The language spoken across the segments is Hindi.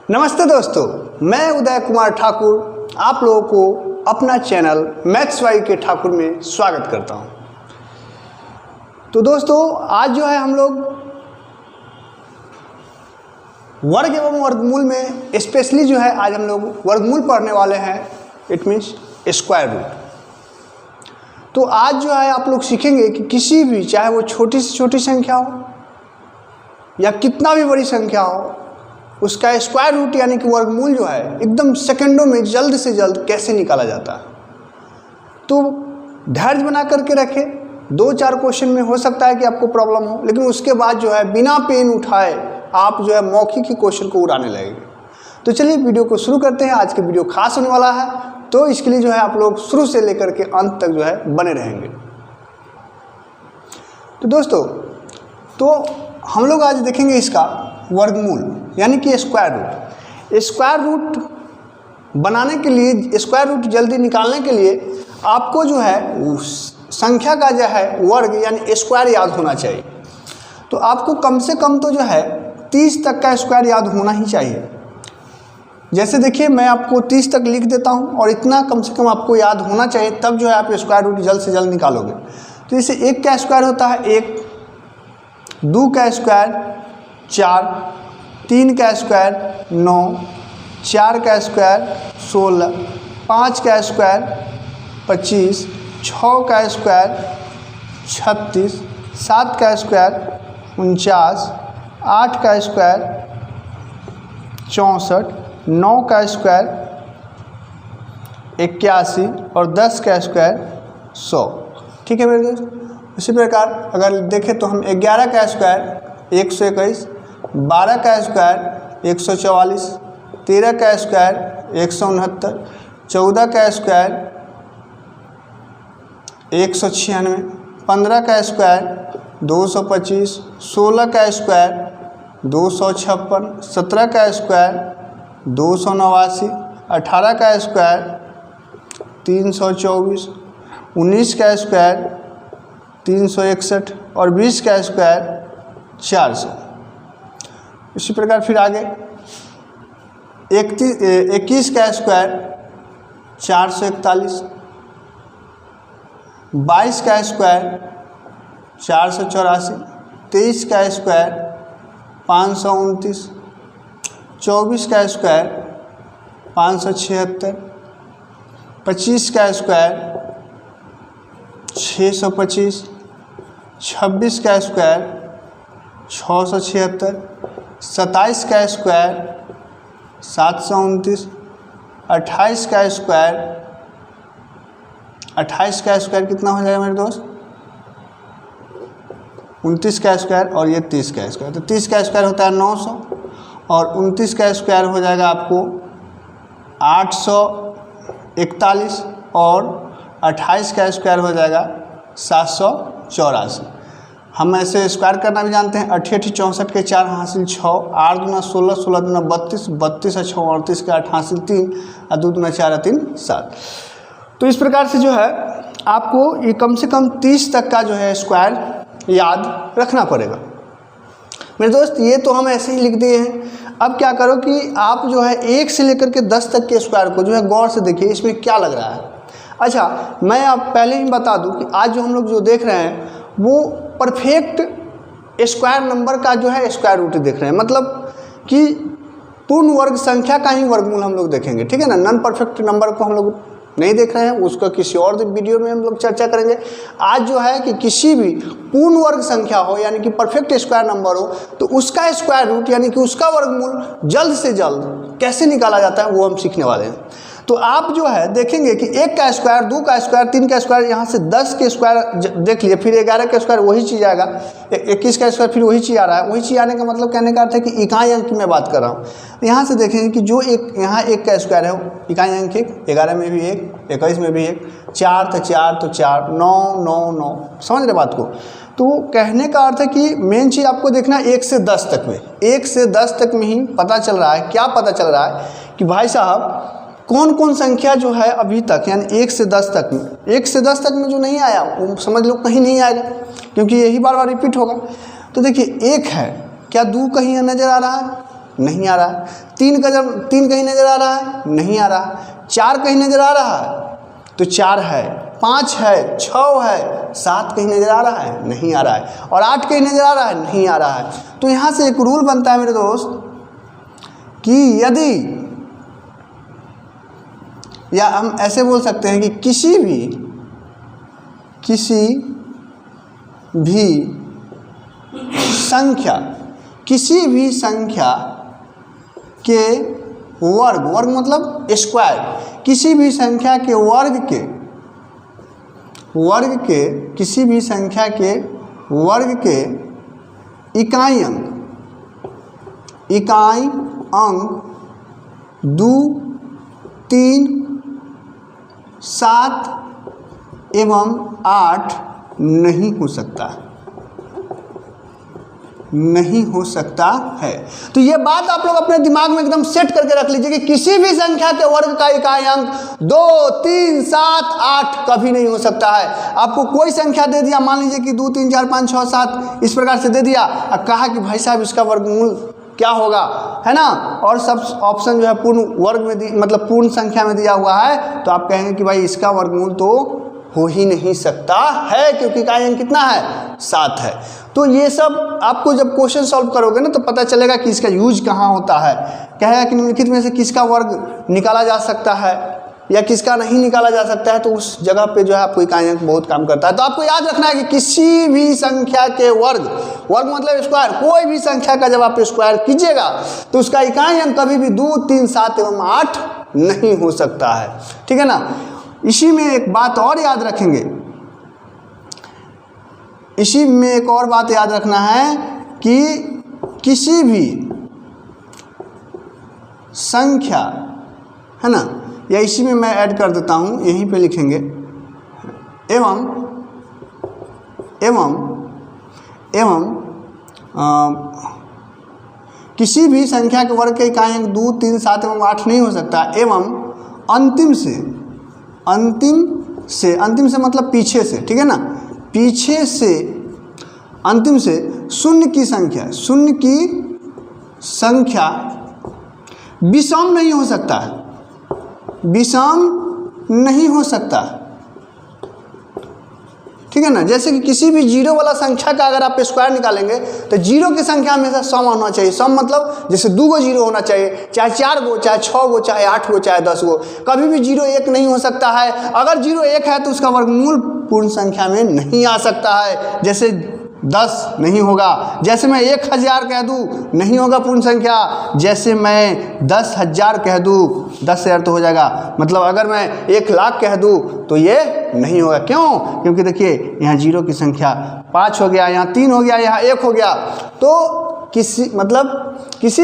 नमस्ते दोस्तों, मैं उदय कुमार ठाकुर आप लोगों को अपना चैनल मैथ्स वाई के ठाकुर में स्वागत करता हूं। तो दोस्तों, आज जो है हम लोग वर्ग एवं वर्गमूल में स्पेशली जो है आज हम लोग वर्गमूल पढ़ने वाले हैं। It means square root. तो आज जो है आप लोग सीखेंगे कि किसी भी, चाहे वो छोटी से छोटी संख्या हो या कितना भी बड़ी संख्या हो, उसका स्क्वायर रूट यानी कि वर्गमूल जो है एकदम सेकंडों में जल्द से जल्द कैसे निकाला जाता है। तो धैर्य बना करके रखें। 2-4 क्वेश्चन में हो सकता है कि आपको प्रॉब्लम हो, लेकिन उसके बाद जो है बिना पेन उठाए आप जो है मौखिक ही क्वेश्चन को उड़ाने लगेंगे। तो चलिए वीडियो को शुरू करते हैं। आज के वीडियो खास होने वाला है, तो इसके लिए जो है आप लोग शुरू से लेकर के अंत तक जो है बने रहेंगे। तो दोस्तों, तो हम लोग आज देखेंगे इसका वर्गमूल यानी कि स्क्वायर रूट। स्क्वायर रूट बनाने के लिए, स्क्वायर रूट जल्दी निकालने के लिए आपको जो है संख्या का जो है वर्ग यानी स्क्वायर याद होना चाहिए। तो आपको कम से कम तो जो है 30 तक का स्क्वायर याद होना ही चाहिए। जैसे देखिए, मैं आपको 30 तक लिख देता हूं और इतना कम से कम आपको याद होना चाहिए, तब जो है आप स्क्वायर रूट जल्द से जल्द निकालोगे। तो जैसे 1 का स्क्वायर होता है 1, 2 का स्क्वायर 4, 3 का स्क्वायर 9, 4 का स्क्वायर 16, 5 का स्क्वायर 25, 6 का स्क्वायर 36, 7 का स्क्वायर 49, 8 का स्क्वायर 64, 9 का स्क्वायर 81 और 10 का स्क्वायर 100। ठीक है मेरे दोस्त। इसी प्रकार अगर देखें तो हम 11 का स्क्वायर 121, 12 का स्क्वायर 144, 13 का स्क्वायर 169, 14 का स्क्वायर 196, 15 का स्क्वायर 225, 16 का स्क्वायर 256, 17 का स्क्वायर 289, 18 का स्क्वायर 324, 19 का स्क्वायर 361 और 20 का स्क्वायर 400। इसी प्रकार फिर आगे 21 का स्क्वायर 441, 22 का स्क्वायर 484, 23 का स्क्वायर 529, 24 का स्क्वायर 576, 25 का स्क्वायर 625, 26 का स्क्वायर 676, 27 का स्क्वायर 729, 28 का स्क्वायर, 28 का स्क्वायर कितना हो जाएगा मेरे दोस्त? 29 का स्क्वायर और ये 30 का स्क्वायर। तो 30 का स्क्वायर होता है 900 और 29 का स्क्वायर हो जाएगा आपको 841 और 28 का स्क्वायर हो जाएगा 784। हम ऐसे स्क्वायर करना भी जानते हैं। 88 64 के 4 हासिल 6, 8 दूना 16, 16 दूना 32, 32 और 6 38 के 8 हासिल 3 और 2 दूना 4 और 3 7। तो इस प्रकार से जो है आपको ये कम से कम 30 तक का जो है स्क्वायर याद रखना पड़ेगा मेरे दोस्त। ये तो हम ऐसे ही लिख दिए हैं। अब क्या करो कि आप जो है 1 से लेकर के 10 तक के स्क्वायर को जो है गौर से देखिए, इसमें क्या लग रहा है। अच्छा, मैं आप पहले ही बता दूं कि आज जो हम लोग जो देख रहे हैं वो परफेक्ट स्क्वायर नंबर का जो है स्क्वायर रूट देख रहे हैं, मतलब कि पूर्ण वर्ग संख्या का ही वर्गमूल हम लोग देखेंगे। ठीक है ना। नॉन परफेक्ट नंबर को हम लोग नहीं देख रहे हैं, उसका किसी और वीडियो में हम लोग चर्चा करेंगे। आज जो है कि किसी भी पूर्ण वर्ग संख्या हो यानी कि परफेक्ट स्क्वायर नंबर हो, तो उसका स्क्वायर रूट यानी कि उसका वर्गमूल जल्द से जल्द कैसे निकाला जाता है वो हम सीखने वाले हैं। तो आप जो है देखेंगे कि 1 का स्क्वायर, 2 का स्क्वायर, 3 का स्क्वायर, यहाँ से 10 के स्क्वायर देख लिए, फिर 11 का स्क्वायर वही चीज़ आएगा, 21 का स्क्वायर फिर वही चीज़ आ रहा है। वही चीज़ आने का मतलब कहने का अर्थ है कि इकाई अंक की मैं बात कर रहा हूँ। यहाँ से देखेंगे कि जो यहाँ 1 का स्क्वायर है इकाई अंक 1, 11 में भी 1, 21 में भी 1, 4 तो 4, 9 9 9। समझ रहे बात को। तो कहने का अर्थ है कि मेन चीज़ आपको देखना 1 से 10 तक में, 1 से 10 तक में ही पता चल रहा है। क्या पता चल रहा है कि भाई साहब कौन कौन संख्या जो है अभी तक यानी 1 से 10 तक में, 1 से 10 तक में जो नहीं आया वो समझ लो कहीं नहीं आएगा, क्योंकि यही बार बार रिपीट होगा। तो देखिए 1 है, क्या 2 कहीं नज़र आ रहा है? नहीं आ रहा है। 3 कहीं नज़र आ रहा है, नहीं आ रहा है। 4 कहीं नज़र आ रहा है तो 4 है, 5 है, 6 है, 7 कहीं नज़र आ रहा है, नहीं आ रहा है, और 8 कहीं नज़र आ रहा है, नहीं आ रहा है। तो यहाँ से एक रूल बनता है मेरे दोस्त कि यदि, या हम ऐसे बोल सकते हैं कि किसी भी संख्या के वर्ग मतलब स्क्वायर, किसी भी संख्या के वर्ग के इकाई अंक 2, 3, 7 एवं 8 नहीं हो सकता है। तो ये बात आप लोग अपने दिमाग में एकदम सेट करके रख लीजिए कि किसी भी संख्या के वर्ग का इकाई अंक 2, 3, 7, 8 कभी नहीं हो सकता है। आपको कोई संख्या दे दिया, मान लीजिए कि 2, 3, 4, 5, 6, 7 इस प्रकार से दे दिया और कहा कि भाई साहब इसका वर्गमूल क्या होगा, है ना, और सब ऑप्शन जो है पूर्ण वर्ग में मतलब पूर्ण संख्या में दिया हुआ है, तो आप कहेंगे कि भाई इसका वर्गमूल तो हो ही नहीं सकता है क्योंकि इकाई अंक कितना है, 7 है। तो ये सब आपको जब क्वेश्चन सॉल्व करोगे ना तो पता चलेगा कि इसका यूज कहाँ होता है। कहेगा कि निम्नलिखित में से किसका वर्ग निकाला जा सकता है या किसका नहीं निकाला जा सकता है, तो उस जगह पे जो है आपको इकाई अंक बहुत काम करता है। तो आपको याद रखना है कि किसी भी संख्या के वर्ग मतलब स्क्वायर, कोई भी संख्या का जब आप स्क्वायर कीजिएगा तो उसका इकाई अंक कभी भी 2, 3, 7 एवं 8 नहीं हो सकता है। ठीक है ना। इसी में एक बात और याद रखेंगे, इसी में एक और बात याद रखना है कि किसी भी संख्या, है ना, या इसी में मैं ऐड कर देता हूँ, यहीं पे लिखेंगे एवं किसी भी संख्या के वर्ग के इकाई अंक 2, 3, 7 एवं 8 नहीं हो सकता, एवं अंतिम से मतलब पीछे से, ठीक है ना, पीछे से अंतिम से शून्य की संख्या विषम नहीं हो सकता है, ठीक है ना। जैसे कि किसी भी जीरो वाला संख्या का अगर आप स्क्वायर निकालेंगे तो जीरो की संख्या हमेशा सम होना चाहिए। सम मतलब जैसे 2 गो जीरो होना चाहिए, चाहे 4 गो, चाहे 6 गो, चाहे 8 गो, चाहे 10 गो, कभी भी जीरो 1 नहीं हो सकता है। अगर जीरो 1 है तो उसका वर्गमूल पूर्ण संख्या में नहीं आ सकता है। जैसे 10 नहीं होगा, जैसे मैं 1000 कह दूँ नहीं होगा पूर्ण संख्या, जैसे मैं 10,000 कह दूँ 10,000 तो हो जाएगा, मतलब अगर मैं 1,00,000 कह दूँ तो ये नहीं होगा। क्यों? क्योंकि देखिए यहाँ जीरो की संख्या 5 हो गया, यहाँ 3 हो गया, यहाँ 1 हो गया, तो किसी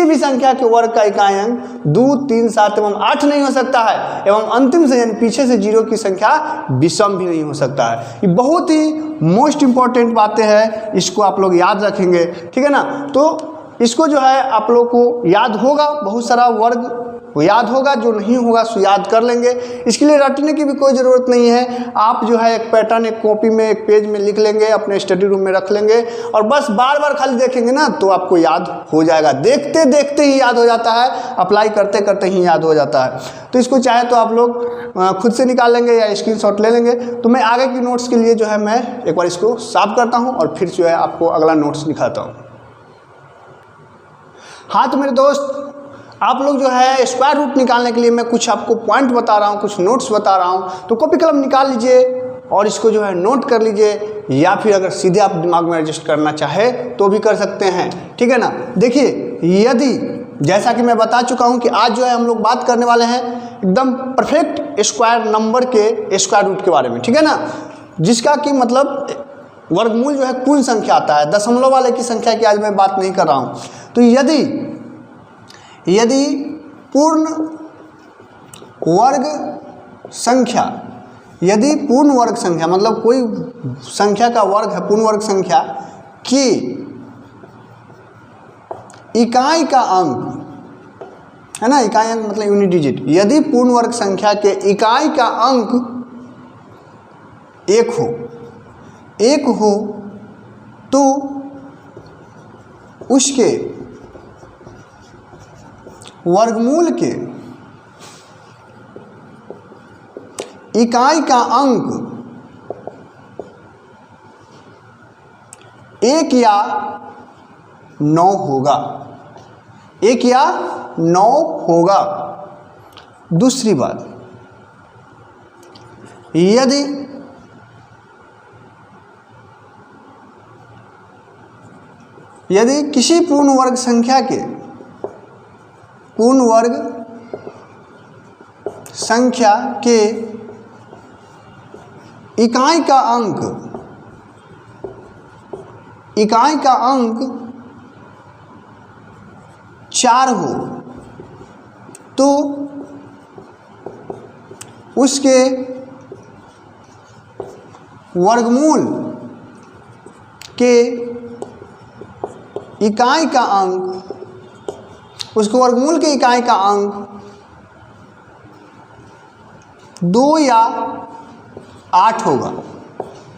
भी संख्या के वर्ग का इकाई अंक 2, 3, 7 एवं 8 नहीं हो सकता है, एवं अंतिम से यानी पीछे से जीरो की संख्या विषम भी नहीं हो सकता है। ये बहुत ही मोस्ट इंपॉर्टेंट बातें हैं, इसको आप लोग याद रखेंगे, ठीक है ना। तो इसको जो है आप लोग को याद होगा, बहुत सारा वर्ग वो याद होगा, जो नहीं होगा सो याद कर लेंगे। इसके लिए रटने की भी कोई ज़रूरत नहीं है, आप जो है एक पैटर्न एक कॉपी में एक पेज में लिख लेंगे, अपने स्टडी रूम में रख लेंगे और बस बार बार खाली देखेंगे ना तो आपको याद हो जाएगा। देखते देखते ही याद हो जाता है, अप्लाई करते करते ही याद हो जाता है। तो इसको चाहे तो आप लोग खुद से निकाल लेंगे या स्क्रीनशॉट ले लेंगे। तो मैं आगे की नोट्स के लिए जो है मैं एक बार इसको साफ करता हूँ और फिर जो है आपको अगला नोट्स दिखाता हूँ। हाँ तो मेरे दोस्त, आप लोग जो है स्क्वायर रूट निकालने के लिए मैं कुछ आपको पॉइंट बता रहा हूँ, कुछ नोट्स बता रहा हूँ, तो कॉपी कलम निकाल लीजिए और इसको जो है नोट कर लीजिए, या फिर अगर सीधे आप दिमाग में एडजस्ट करना चाहे तो भी कर सकते हैं, ठीक है ना। देखिए, यदि जैसा कि मैं बता चुका हूँ कि आज जो है हम लोग बात करने वाले हैं एकदम परफेक्ट स्क्वायर नंबर के स्क्वायर रूट के बारे में, ठीक है ना, जिसका कि मतलब वर्गमूल जो है पूर्ण संख्या आता है, दशमलव वाले की संख्या की आज मैं बात नहीं कर रहा हूँ। तो यदि पूर्ण वर्ग संख्या मतलब कोई संख्या का वर्ग है, पूर्ण वर्ग संख्या की इकाई का अंक, है ना, इकाई अंक मतलब यूनिट डिजिट, यदि पूर्ण वर्ग संख्या के इकाई का अंक 1 हो तो वर्गमूल के इकाई का अंक 1 या 9 होगा, 1 या 9 होगा। दूसरी बात, यदि किसी पूर्ण वर्ग संख्या के इकाई का अंक 4 हो तो उसके वर्गमूल के इकाई का अंक 2 या 8 होगा,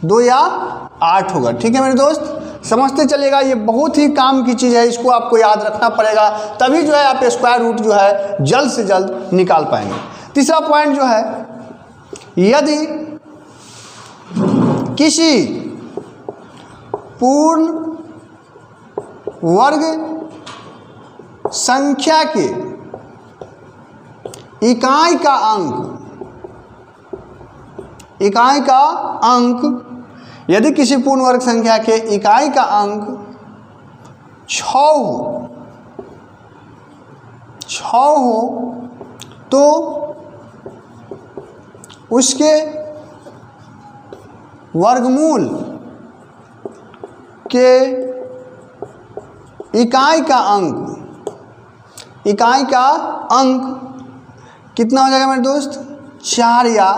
2 या 8 होगा। ठीक है मेरे दोस्त, समझते चलेगा। ये बहुत ही काम की चीज़ है, इसको आपको याद रखना पड़ेगा, तभी जो है आप स्क्वायर रूट जो है जल्द से जल्द निकाल पाएंगे। तीसरा पॉइंट जो है, यदि किसी पूर्ण वर्ग संख्या के इकाई का अंक यदि किसी पूर्ण वर्ग संख्या के इकाई का अंक 6 हो तो उसके वर्गमूल के इकाई का अंक कितना हो जाएगा मेरे दोस्त? 4 या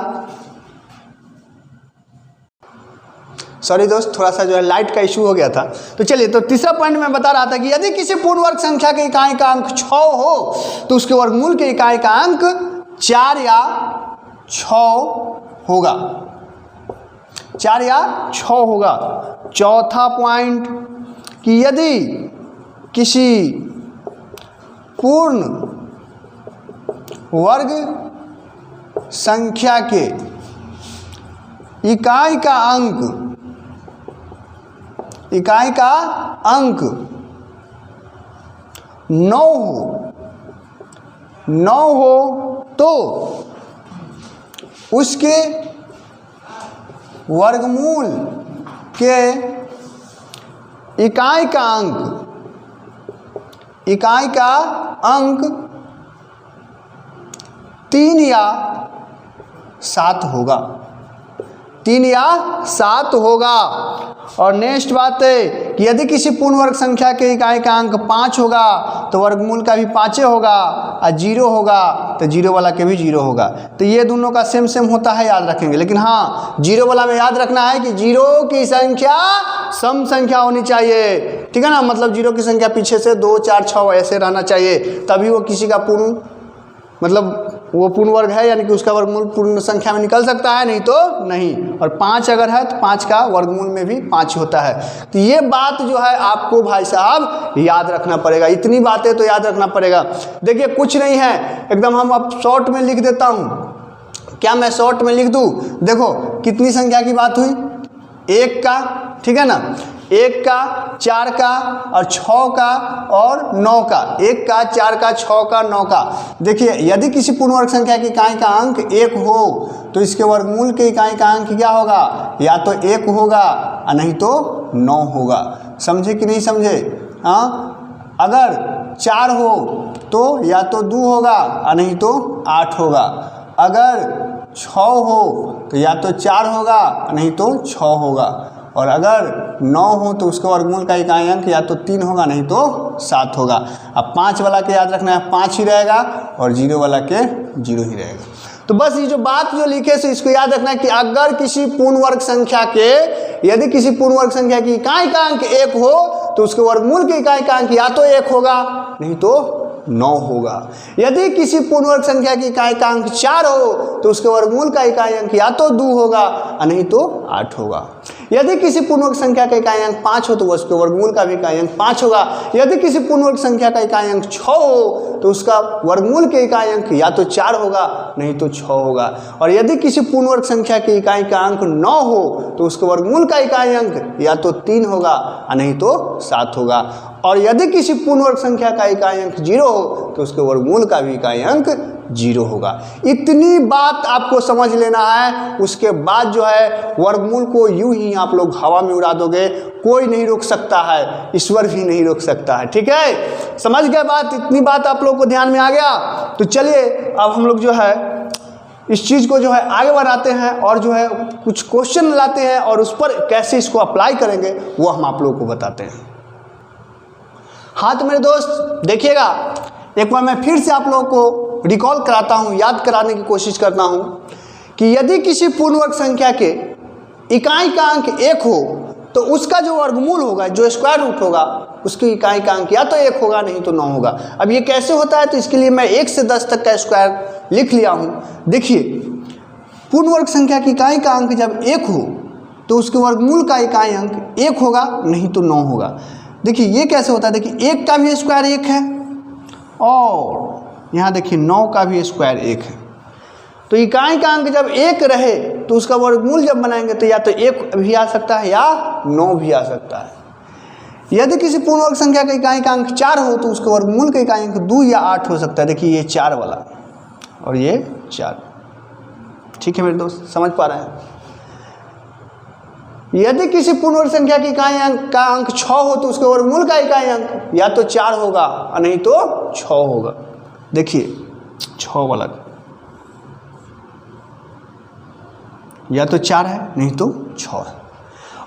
सॉरी दोस्त, थोड़ा सा जो है लाइट का इशू हो गया था। तो चलिए, तो तीसरा पॉइंट मैं बता रहा था कि यदि किसी पूर्ण वर्ग संख्या के इकाई का अंक 6 हो तो उसके वर्गमूल के इकाई का अंक 4 या 6 होगा, 4 या 6 होगा। चौथा पॉइंट कि यदि किसी पूर्ण वर्ग संख्या के इकाई का अंक 9 हो तो उसके वर्गमूल के इकाई का अंक 3 या 7 होगा, 3 या 7 होगा। और नेक्स्ट बात है कि यदि किसी पूर्ण वर्ग संख्या के इकाई का अंक 5 होगा तो वर्गमूल का भी 5 होगा, और 0 होगा तो 0 वाला के भी 0 होगा। तो ये दोनों का सेम होता है, याद रखेंगे। लेकिन हाँ, 0 वाला में याद रखना है कि 0 की संख्या सम संख्या होनी चाहिए, ठीक है ना। मतलब 0 की संख्या पीछे से 2, 4, 6 ऐसे रहना चाहिए, तभी वो किसी का पूर्ण वो पूर्ण वर्ग है, यानी कि उसका वर्गमूल पूर्ण संख्या में निकल सकता है, नहीं तो नहीं। और 5 अगर है तो 5 का वर्गमूल में भी 5 होता है। तो ये बात जो है आपको भाई साहब याद रखना पड़ेगा, इतनी बातें तो याद रखना पड़ेगा। देखिए कुछ नहीं है, एकदम हम अब शॉर्ट में लिख देता हूँ। क्या मैं शॉर्ट में लिख दूँ? देखो कितनी संख्या की बात हुई, 1 का, ठीक है ना, 1 का, 4 का और 6 का और 9 का, 1 का, 4 का, 6 का, 9 का। देखिए यदि किसी पूर्ण वर्ग संख्या की इकाई का अंक 1 हो तो इसके वर्गमूल के इकाई का अंक क्या होगा? या तो 1 होगा और नहीं तो 9 होगा। समझे कि नहीं समझे? हाँ, अगर 4 हो तो या तो 2 होगा और नहीं तो 8 होगा। अगर 6 हो तो या तो 4 होगा नहीं तो 6 होगा। और अगर 9 हो तो उसके वर्गमूल का इकाई अंक या तो 3 होगा नहीं तो 7 होगा। अब 5 वाला के याद रखना है 5 ही रहेगा और 0 वाला के 0 ही रहेगा। तो बस ये जो बात जो लिखे से इसको याद रखना है कि अगर किसी पूर्ण वर्ग संख्या के, यदि किसी पूर्ण वर्ग संख्या की इकाई का अंक 1 हो तो उसके वर्गमूल के इकाई का अंक या तो 1 होगा नहीं तो 9 होगा। यदि किसी पूर्ण वर्ग संख्या की इकाई का अंक 4 हो तो उसके वर्गमूल का इकाई अंक या तो 2 होगा और नहीं तो 8 होगा। यदि किसी पूर्ण वर्ग संख्या का इकाई अंक 5 हो तो उसके वर्गमूल का भी इकाई अंक 5 होगा। यदि किसी पूर्ण वर्ग संख्या का इकाई अंक 6 हो तो उसका वर्गमूल के इकाई अंक या तो 4 होगा नहीं तो 6 होगा। और यदि किसी पूर्ण वर्ग संख्या की इकाई का अंक 9 हो तो उसके वर्गमूल का इकाई अंक या तो 3 होगा और नहीं तो 7 होगा। और यदि किसी पूर्ण वर्ग संख्या का इकाई अंक 0 हो तो उसके वर्गमूल का भी इकाई अंक 0 होगा। इतनी बात आपको समझ लेना है। उसके बाद जो है वर्गमूल को यूं ही आप लोग हवा में उड़ा दोगे, कोई नहीं रोक सकता है, ईश्वर भी नहीं रोक सकता है। ठीक है, समझ गए बात? इतनी बात आप लोग को ध्यान में आ गया? तो चलिए अब हम लोग जो है इस चीज़ को जो है आगे बढ़ाते हैं और जो है कुछ क्वेश्चन लाते हैं और उस पर कैसे इसको अप्लाई करेंगे वो हम आप लोगों को बताते हैं। हाँ तो मेरे दोस्त देखिएगा, एक बार मैं फिर से आप लोगों को रिकॉल कराता हूँ, याद कराने की कोशिश करता हूँ कि यदि किसी पूर्ण वर्ग संख्या के इकाई का अंक 1 हो तो उसका जो वर्गमूल होगा, जो स्क्वायर रूट होगा, उसकी इकाई का अंक या तो 1 होगा नहीं तो 9 होगा। अब ये कैसे होता है, तो इसके लिए मैं 1 से 10 तक का स्क्वायर लिख लिया हूँ। देखिए, पूर्ण वर्ग संख्या की इकाई का अंक जब 1 हो तो उसके वर्गमूल का इकाई अंक 1 होगा नहीं तो 9 होगा। देखिए ये कैसे होता है, देखिए 1 का भी स्क्वायर 1 है और यहाँ देखिए 9 का भी स्क्वायर 1 है। तो इकाई का अंक जब 1 रहे तो उसका वर्गमूल जब बनाएंगे तो या तो 1 भी आ सकता है या 9 भी आ सकता है। यदि किसी पूर्ण वर्ग संख्या का इकाई का अंक 4 हो तो उसके वर्गमूल का इकाई अंक 2 या 8 हो सकता है। देखिए ये 4 वाला और ये 4। ठीक है मेरे दोस्त, समझ पा रहे हैं? यदि किसी पूर्ण वर्ग संख्या की इकाई अंक का अंक 6 हो तो उसके वर्गमूल का इकाई अंक या तो 4 होगा और नहीं तो 6 होगा। देखिए 6 वाला या तो 4 है नहीं तो 6 है।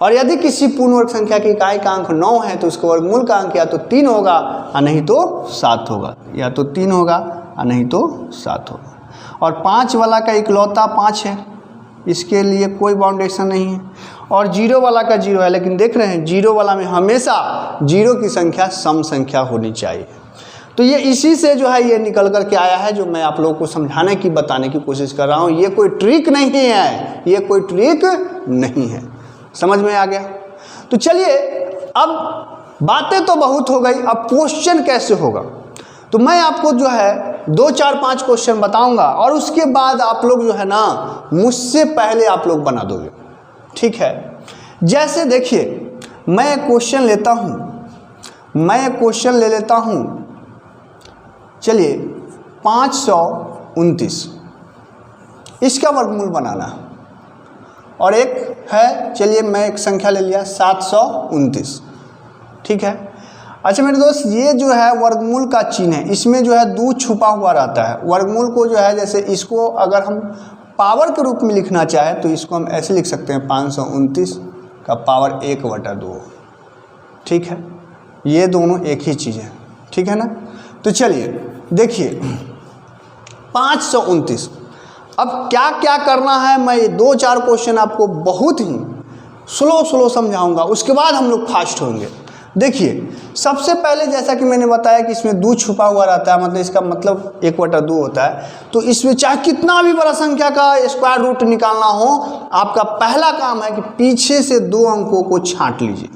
और यदि किसी पूर्ण वर्ग संख्या की इकाई का अंक 9 है तो उसके वर्गमूल का अंक या तो 3 होगा और नहीं तो 7 होगा। या तो 3 होगा और नहीं तो 7 होगा। और 5 वाला का इकलौता 5 है, इसके लिए कोई बाउंडेशन नहीं है। और 0 वाला का 0 है, लेकिन देख रहे हैं 0 वाला में हमेशा 0 की संख्या सम संख्या होनी चाहिए। तो ये इसी से जो है ये निकल कर के आया है, जो मैं आप लोगों को समझाने की बताने की कोशिश कर रहा हूँ। ये कोई ट्रिक नहीं है, ये कोई ट्रिक नहीं है। समझ में आ गया? तो चलिए अब बातें तो बहुत हो गई, अब क्वेश्चन कैसे होगा। तो मैं आपको जो है 2 4 5 क्वेश्चन बताऊंगा और उसके बाद आप लोग जो है ना मुझसे पहले आप लोग बना दोगे। ठीक है, जैसे देखिए मैं एक क्वेश्चन ले लेता हूँ, चलिए 529, इसका वर्गमूल बनाना। और एक है, चलिए मैं एक संख्या ले लिया 729। ठीक है, अच्छा मेरे दोस्त ये जो है वर्गमूल का चिन्ह है, इसमें जो है 2 छुपा हुआ रहता है। वर्गमूल को जो है जैसे इसको अगर हम पावर के रूप में लिखना चाहें तो इसको हम ऐसे लिख सकते हैं 529 का पावर 1/2। ठीक है, ये दोनों एक ही चीज़ है। ठीक है ना? तो चलिए देखिए 529, अब क्या क्या करना है, मैं ये 2 4 क्वेश्चन आपको बहुत ही स्लो समझाऊंगा, उसके बाद हम लोग फास्ट होंगे। देखिए सबसे पहले जैसा कि मैंने बताया कि इसमें 2 छुपा हुआ रहता है, मतलब इसका मतलब 1/2 होता है। तो इसमें चाहे कितना भी बड़ा संख्या का स्क्वायर रूट निकालना हो, आपका पहला काम है कि पीछे से 2 अंकों को छांट लीजिए।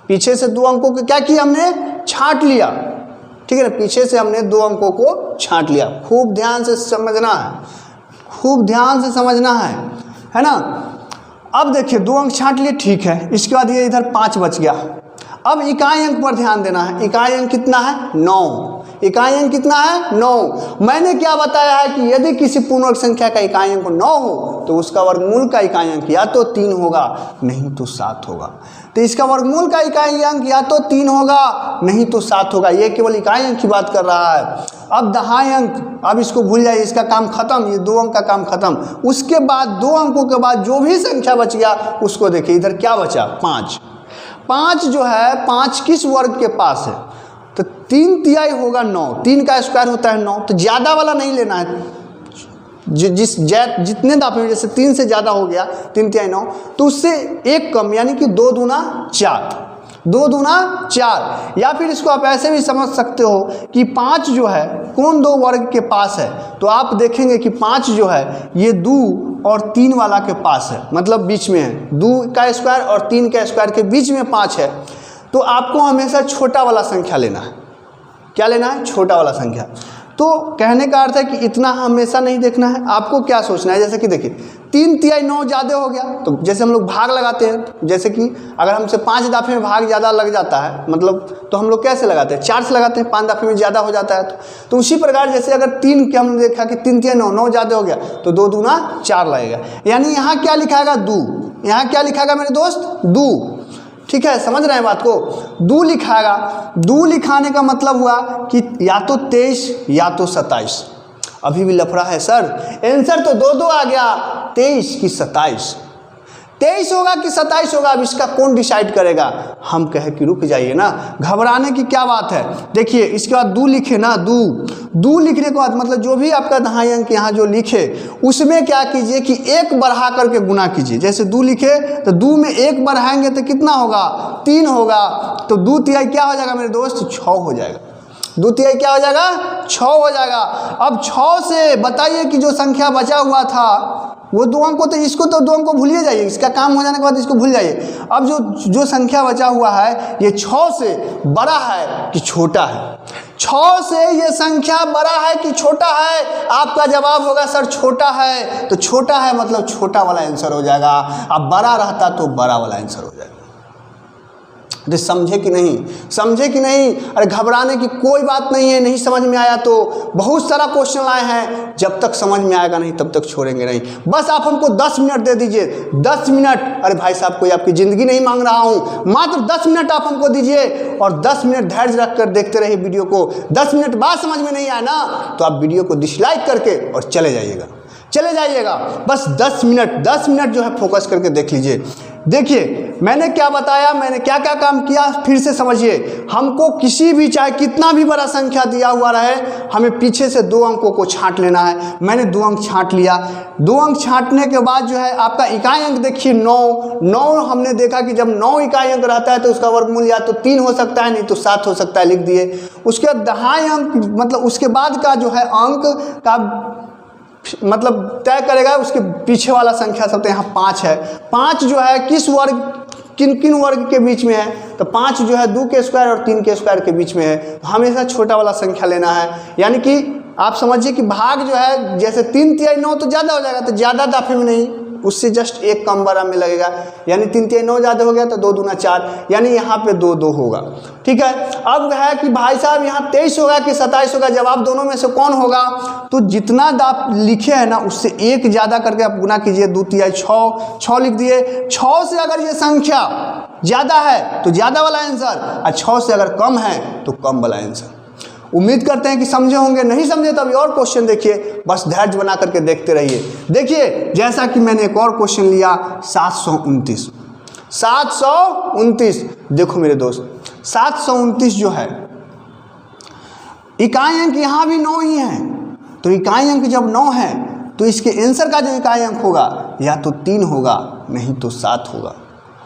पीछे से 2 अंकों को क्या किया हमने? छांट लिया। ठीक है ना, पीछे से हमने 2 अंकों को छांट लिया। खूब ध्यान से समझना है, खूब ध्यान से समझना है ना। अब देखिए 2 अंक छांट लिए, ठीक है। इसके बाद ये इधर 5 बच गया। अब इकाई अंक पर ध्यान देना है। इकाई अंक कितना है? 9। इकाई अंक कितना है? 9। मैंने क्या बताया है कि यदि किसी पूर्ण वर्ग संख्या का इकाई अंक 9 हो तो उसका वर्गमूल का इकाई अंक या तो 3 होगा नहीं तो 7 होगा। तो इसका वर्गमूल का इकाई अंक या तो 3 होगा नहीं तो 7 होगा। ये केवल इकाई अंक की बात कर रहा है। अब दहाई अंक, अब इसको भूल जाइए, इसका काम खत्म, ये 2 अंक का काम खत्म। उसके बाद 2 अंकों के बाद जो भी संख्या बच गया उसको देखिए, इधर क्या बचा? 5। 5 जो है 5 किस वर्ग के पास है? तो 3 तिहाई होगा 9। 3 का स्क्वायर होता है 9। तो ज़्यादा वाला नहीं लेना है, जितने दापे, जैसे 3 से ज़्यादा हो गया 3 तिहाई 9, तो उससे 1 कम, यानी कि 2 दूना 4। 2 दूना 4। या फिर इसको आप ऐसे भी समझ सकते हो कि 5 जो है कौन 2 वर्ग के पास है, तो आप देखेंगे कि 5 जो है ये 2 और 3 वाला के पास है, मतलब बीच में है। 2 का स्क्वायर और 3 का स्क्वायर के बीच में 5 है, तो आपको हमेशा छोटा वाला संख्या लेना है। क्या लेना है? छोटा वाला संख्या। तो कहने का अर्थ है कि इतना हमेशा नहीं देखना है, आपको क्या सोचना है, जैसे कि देखिए 3 तिहाई 9 ज़्यादा हो गया, तो जैसे हम लोग भाग लगाते हैं, जैसे कि अगर हमसे 5 दफ़े में भाग ज़्यादा लग जाता है, मतलब तो हम लोग कैसे लगाते हैं? 4 से लगाते हैं, 5 दफ़े में ज़्यादा हो जाता है। तो उसी प्रकार जैसे अगर 3 के हमने देखा कि 3 तिहाई 9, 9 ज़्यादा हो गया, तो 2 दूना 4 लगेगा। यानी यहाँ क्या लिखाएगा? 2। यहाँ क्या लिखाएगा मेरे दोस्त? 2। ठीक है, समझ रहे हैं बात को? 2 लिखाएगा। 2 लिखाने का मतलब हुआ कि या तो 23 या तो 27। अभी भी लफड़ा है सर, आंसर तो 2 आ गया, 23 की 27। 23 होगा कि 27 होगा, अब इसका कौन डिसाइड करेगा? हम कहे कि रुक जाइए ना, घबराने की क्या बात है। देखिए इसके बाद 2 लिखे ना, 2 लिखने के बाद मतलब जो भी आपका दहाई अंक यहाँ जो लिखे उसमें क्या कीजिए कि 1 बढ़ा करके गुना कीजिए। जैसे 2 लिखे तो 2 में 1 बढ़ाएंगे तो कितना होगा? 3 होगा। तो 2 तिहाई क्या हो जाएगा मेरे दोस्त? 6 हो जाएगा। 2 तिहाई क्या हो जाएगा? 6 हो जाएगा। अब 6 से बताइए कि जो संख्या बचा हुआ था वो 2 अंक को, तो इसको तो 2 अंक को भूलिए जाइए, इसका काम हो जाने के बाद इसको भूल जाइए। अब जो संख्या बचा हुआ है ये 6 से बड़ा है कि छोटा है? 6 से ये संख्या बड़ा है कि छोटा है? आपका जवाब होगा सर छोटा है। तो छोटा है मतलब छोटा वाला आंसर हो जाएगा। अब बड़ा रहता तो बड़ा वाला आंसर हो जाएगा। अरे समझे कि नहीं? समझे कि नहीं? अरे घबराने की कोई बात नहीं है। नहीं समझ में आया तो बहुत सारा क्वेश्चन आए हैं, जब तक समझ में आएगा नहीं तब तक छोड़ेंगे नहीं। बस आप हमको 10 मिनट दे दीजिए, 10 मिनट। अरे भाई साहब कोई आपकी ज़िंदगी नहीं मांग रहा हूँ, मात्र 10 मिनट आप हमको दीजिए और 10 मिनट धैर्य रख कर देखते रहिए वीडियो को। 10 मिनट बाद समझ में नहीं आया ना तो आप वीडियो को डिसलाइक करके और चले जाइएगा। बस 10 मिनट जो है फोकस करके देख लीजिए। देखिए मैंने क्या बताया, मैंने क्या क्या काम किया, फिर से समझिए। हमको किसी भी चाहे कितना भी बड़ा संख्या दिया हुआ रहे, हमें पीछे से 2 अंकों को छांट लेना है। मैंने 2 अंक छांट लिया। 2 अंक छांटने के बाद जो है आपका इकाई अंक देखिए 9 हमने देखा कि जब 9 इकाई अंक रहता है तो उसका वर्गमूल या तो 3 हो सकता है, नहीं तो 7 हो सकता है, लिख दिए। उसके बाद दहाई अंक मतलब उसके बाद का जो है अंक का मतलब तय करेगा उसके पीछे वाला संख्या सब। तो यहाँ 5 है। 5 जो है किस वर्ग, किन वर्ग के बीच में है? तो 5 जो है 2 के स्क्वायर और 3 के स्क्वायर के बीच में है। तो हमेशा छोटा वाला संख्या लेना है। यानी कि आप समझिए कि भाग जो है जैसे 3 तिहाई 9 तो ज़्यादा हो जाएगा, तो ज़्यादा दफ़े में नहीं, उससे जस्ट 1 कम बड़ा में लगेगा। यानी 3 तिहाई 9 ज़्यादा हो गया तो 2 दूना 4, यानी यहाँ पे 2 होगा। ठीक है। अब है कि भाई साहब यहाँ 23 होगा कि 27 होगा, जवाब दोनों में से कौन होगा? तो जितना आप लिखे हैं ना उससे 1 ज़्यादा करके आप गुना कीजिए। 2 तिहाई 6 लिख दिए। 6 से अगर ये संख्या ज़्यादा है तो ज़्यादा वाला आंसर, और 6 से अगर कम है तो कम वाला आंसर। उम्मीद करते हैं कि समझे होंगे। नहीं समझे तो अभी और क्वेश्चन देखिए, बस धैर्य बना करके देखते रहिए। देखिए जैसा कि मैंने एक और क्वेश्चन लिया 729। देखो मेरे दोस्त 729 जो है इकाई अंक यहाँ भी 9 ही है। तो इकाई अंक जब 9 है तो इसके आंसर का जो इकाई अंक होगा या तो 3 होगा, नहीं तो 7 होगा।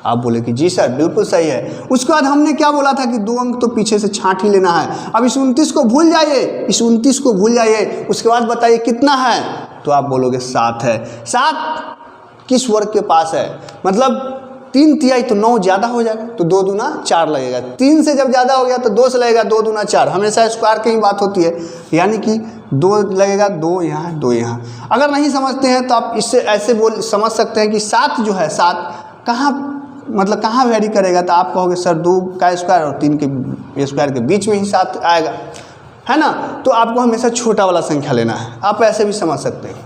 आप बोले कि जी सर बिल्कुल सही है। उसके बाद हमने क्या बोला था कि 2 अंक तो पीछे से छांट ही लेना है। अब इस 29 को भूल जाइए, उसके बाद बताइए कितना है? तो आप बोलोगे 7 है। 7 किस वर्ग के पास है? मतलब 3 तिहाई तो 9 ज़्यादा हो जाएगा तो 2 दूना 4 लगेगा। 3 से जब ज़्यादा हो गया तो 2 से लगेगा, 2 दूना 4। हमेशा स्क्वायर की ही बात होती है, यानी कि 2 लगेगा, 2 यहाँ 2 यहाँ। अगर नहीं समझते हैं तो आप इससे ऐसे समझ सकते हैं कि 7 जो है 7 कहाँ वेरी करेगा? तो आप कहोगे सर 2 का स्क्वायर और 3 के स्क्वायर के बीच में ही 7 आएगा, है ना? तो आपको हमेशा छोटा वाला संख्या लेना है। आप ऐसे भी समझ सकते हैं।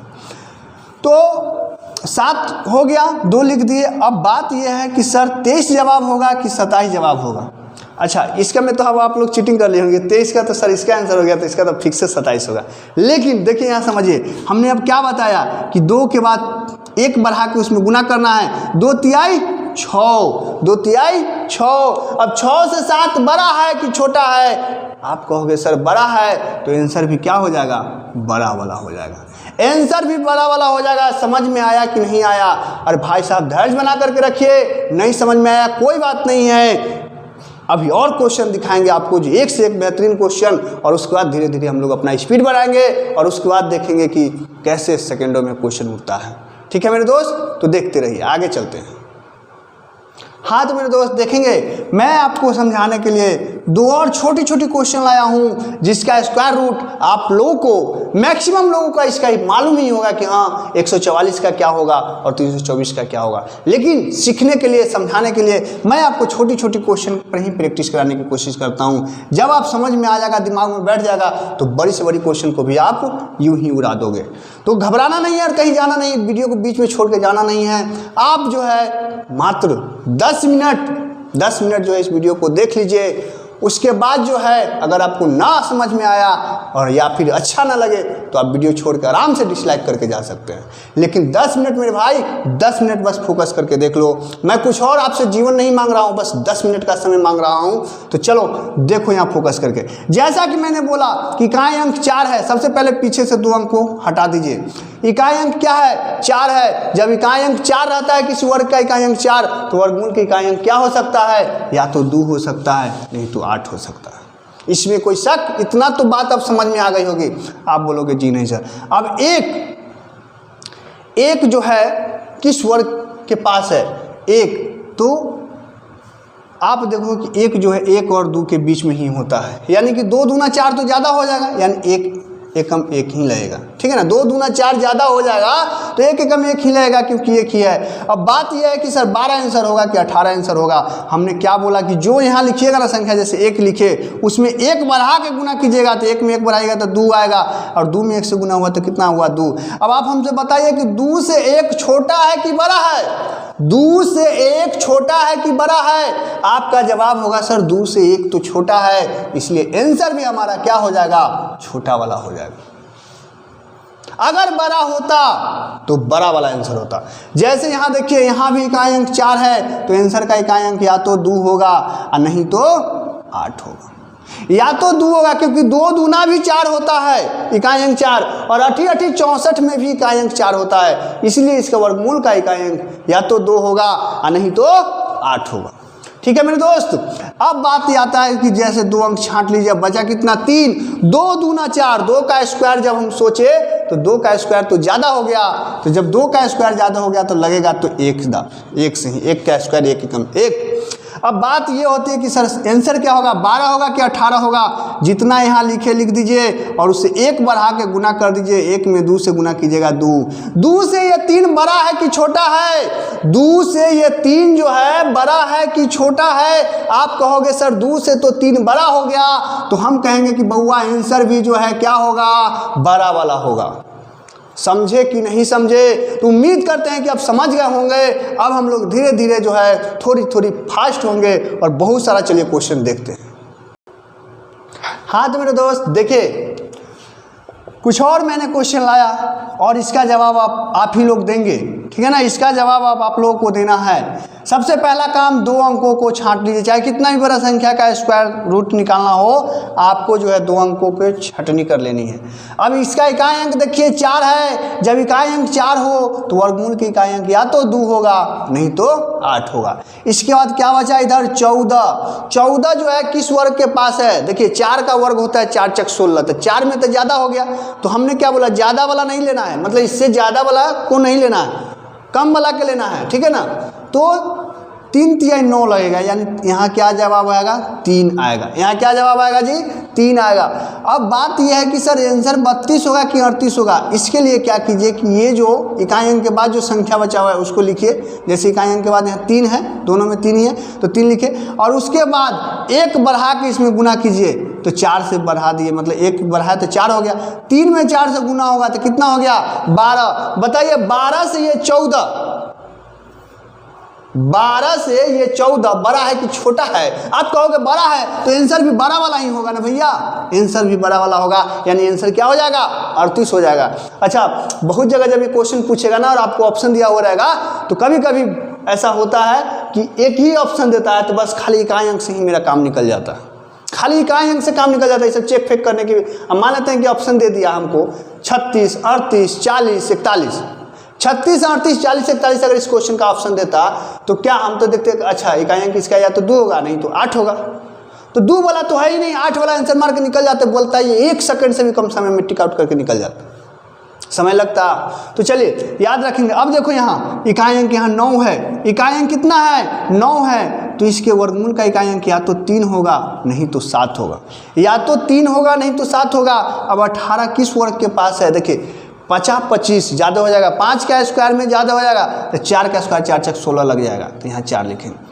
तो 7 हो गया, 2 लिख दिए। अब बात यह है कि सर 23 जवाब होगा कि 27 जवाब होगा? अच्छा इसका में तो अब आप लोग चीटिंग कर लिए होंगे। 23 का तो सर इसका आंसर हो गया, तो इसका तो फिक्स से 27 होगा। लेकिन देखिए यहाँ समझिए, हमने अब क्या बताया कि 2 के बाद 1 बढ़ा के उसमें गुना करना है। 2 तिहाई 6। अब 6 से 7 बड़ा है कि छोटा है? आप कहोगे सर बड़ा है, तो आंसर भी क्या हो जाएगा? बड़ा वाला हो जाएगा। आंसर भी बड़ा वाला हो जाएगा। समझ में आया कि नहीं आया? अरे भाई साहब धैर्य बना करके रखिए। नहीं समझ में आया कोई बात नहीं है, अभी और क्वेश्चन दिखाएंगे आपको जो एक से एक बेहतरीन क्वेश्चन, और उसके बाद धीरे धीरे हम लोग अपना स्पीड बढ़ाएंगे और उसके बाद देखेंगे कि कैसे सेकेंडों में क्वेश्चन उठता है। ठीक है मेरे दोस्त, तो देखते रहिए, आगे चलते हैं। हाँ तो मेरे दोस्त देखेंगे, मैं आपको समझाने के लिए दो और छोटी छोटी क्वेश्चन लाया हूँ जिसका स्क्वायर रूट आप लोगों को, मैक्सिमम लोगों का इसका मालूम ही होगा कि हाँ 144 का क्या होगा और 324 का क्या होगा, लेकिन सीखने के लिए, समझाने के लिए मैं आपको छोटी छोटी क्वेश्चन पर ही प्रैक्टिस कराने की कोशिश करता हूँ। जब आप समझ में आ जाएगा, दिमाग में बैठ जाएगा, तो बड़ी से बड़ी क्वेश्चन को भी आप यूँ ही उड़ा दोगे। तो घबराना नहीं है और कहीं जाना नहीं, वीडियो को बीच में छोड़ के जाना नहीं है। आप जो है मात्र 10 मिनट जो है इस वीडियो को देख लीजिए। उसके बाद जो है अगर आपको ना समझ में आया और या फिर अच्छा ना लगे तो आप वीडियो छोड़ कर आराम से डिसलाइक करके जा सकते हैं, लेकिन 10 मिनट मेरे भाई, 10 मिनट बस फोकस करके देख लो। मैं कुछ और आपसे जीवन नहीं मांग रहा हूँ, बस 10 मिनट का समय मांग रहा हूँ। तो चलो देखो यहाँ फोकस करके। जैसा कि मैंने बोला कि इकाई अंक 4 है, सबसे पहले पीछे से 2 अंक को हटा दीजिए। इकाई अंक क्या है? 4 है। जब इकाई अंक 4 रहता है किसी वर्ग का इकाई अंक 4, तो वर्गमूल का इकाई अंक क्या हो सकता है? या तो 2 हो सकता है, नहीं तो 8 हो सकता है। इसमें कोई शक? इतना तो बात अब समझ में आ गई होगी। आप बोलोगे जी नहीं सर। अब एक जो है किस वर्ग के पास है? एक, तो आप देखो कि एक जो है 1 और 2 के बीच में ही होता है, यानी कि 2 दूना 4 तो ज़्यादा हो जाएगा, यानी एक कम एक ही लगेगा। ठीक है ना, 2 दूना 4 ज़्यादा हो जाएगा तो एक कम एक ही लगेगा, क्योंकि एक ही है। अब बात यह है कि सर 12 आंसर होगा कि 18 आंसर होगा। हमने क्या बोला कि जो यहाँ लिखिएगा ना संख्या, जैसे 1 लिखे, उसमें 1 बढ़ा के गुना कीजिएगा तो 1 में 1 बढ़ाइएगा तो 2 आएगा, और 2 में 1 से गुना हुआ तो कितना हुआ? 2। अब आप हमसे बताइए कि 2 से 1 छोटा है कि बड़ा है? 2 से 1 छोटा है कि बड़ा है? आपका जवाब होगा सर 2 से 1 तो छोटा है, इसलिए आंसर भी हमारा क्या हो जाएगा? छोटा वाला हो जाएगा। अगर बड़ा होता तो बड़ा वाला आंसर होता। जैसे यहां देखिए, यहां भी इकाई अंक 4 है, तो आंसर का इकाई अंक या तो 2 होगा और नहीं तो 8 होगा। या तो 2 होगा क्योंकि 2 दूना भी 4 होता है, इकाई अंक 4, और 8 8 64 में भी इकाई अंक 4 होता है, इसलिए इसका वर्गमूल का इकाई अंक या तो 2 होगा और नहीं तो 8 होगा। ठीक है मेरे दोस्त। अब बात ये आता है कि जैसे 2 अंक छांट लीजिए, बचा कितना? 3। 2 दूना 4, 2 का स्क्वायर जब हम सोचे तो 2 का स्क्वायर तो ज़्यादा हो गया, तो जब 2 का स्क्वायर ज़्यादा हो गया तो लगेगा तो 1 से ही, 1 का स्क्वायर 1 कम 1। अब बात ये होती है कि सर आंसर क्या होगा? 12 होगा कि 18 होगा? जितना यहाँ लिखे लिख दीजिए और उससे 1 बढ़ा के गुना कर दीजिए। 1 में 2 से गुना कीजिएगा 2। 2 से ये 3 बड़ा है कि छोटा है? 2 से ये 3 जो है बड़ा है कि छोटा है? आप कहोगे सर 2 से तो 3 बड़ा हो गया, तो हम कहेंगे कि बउआ आंसर भी जो है क्या होगा? बड़ा वाला होगा। समझे कि नहीं समझे? तो उम्मीद करते हैं कि आप समझ गए होंगे। अब हम लोग धीरे धीरे जो है थोड़ी थोड़ी फास्ट होंगे और बहुत सारा, चलिए क्वेश्चन देखते हैं। हाँ तो मेरे दोस्त देखिए, कुछ और मैंने क्वेश्चन लाया और इसका जवाब आप ही लोग देंगे। ठीक है ना, इसका जवाब आप लोगों को देना है। सबसे पहला काम 2 अंकों को छांट लीजिए, चाहे कितना भी बड़ा संख्या का स्क्वायर रूट निकालना हो, आपको जो है 2 अंकों के छटनी कर लेनी है। अब इसका इकाई अंक देखिए 4 है। जब इकाई अंक 4 हो तो वर्गमूल की इकाई अंक या तो 2 होगा नहीं तो 8 होगा। इसके बाद क्या बचा इधर? 14। 14 जो है किस वर्ग के पास है? देखिए 4 का वर्ग होता है 4 चक 16, तो 4 में तो ज़्यादा हो गया, तो हमने क्या बोला? ज़्यादा वाला नहीं लेना है, मतलब इससे ज़्यादा वाला को नहीं लेना है, कम वाला के लेना है। ठीक है ना, तो 3 तिहाई 9 लगेगा, यानी यहाँ क्या जवाब आएगा? 3 आएगा। यहाँ क्या जवाब आएगा जी? 3 आएगा। अब बात यह है कि सर आंसर 32 होगा कि 38 होगा? इसके लिए क्या कीजिए कि ये जो इकाई अंक के बाद जो संख्या बचा हुआ है उसको लिखिए। जैसे इकाई अंक के बाद यहाँ 3 है, दोनों में 3 ही है, तो 3 लिखे, और उसके बाद 1 बढ़ा के इसमें गुना कीजिए, तो 4 से बढ़ा दिए, मतलब 1 बढ़ाए तो 4 हो गया। 3 में 4 से गुना होगा तो कितना हो गया? 12। बताइए 12 से ये 14, 12 से ये 14 बड़ा है कि छोटा है? आप कहोगे बड़ा है, तो आंसर भी बड़ा वाला ही होगा ना भैया, आंसर भी बड़ा वाला होगा, यानी आंसर क्या हो जाएगा? 38 हो जाएगा। अच्छा, बहुत जगह जब ये क्वेश्चन पूछेगा ना और आपको ऑप्शन दिया हुआ रहेगा, तो कभी कभी ऐसा होता है कि एक ही ऑप्शन देता है, तो बस खाली इकाई अंक से ही मेरा काम निकल जाता है, खाली इकाई अंक से काम निकल जाता है। इसे चेक फेक करने की, अब मान लेते हैं कि ऑप्शन दे दिया हमको 36, 38, 40, 41। 36, 38, 40, 41 अगर इस क्वेश्चन का ऑप्शन देता तो क्या हम तो देखते अच्छा इकाई अंक इसका या तो 2 होगा नहीं तो 8 होगा। तो 2 वाला तो है ही नहीं, 8 वाला आंसर मार के निकल जाते, बोलता है ये 1 सेकंड से भी कम समय में टिक आउट करके निकल जाता, समय लगता। तो चलिए याद रखेंगे। अब देखो यहाँ इकाई अंक यहाँ 9 है, इकाई अंक कितना है 9 है, तो इसके वर्गमूल का इकाई अंक या तो 3 होगा नहीं तो 7 होगा, या तो 3 होगा नहीं तो 7 होगा। अब 18 किस वर्ग के पास है, देखिए 50, 25 ज़्यादा हो जाएगा, 5 का स्क्वायर में ज़्यादा हो जाएगा, तो 4 का स्क्वायर 4 चक 16 लग जाएगा, तो यहाँ 4 लिखेंगे।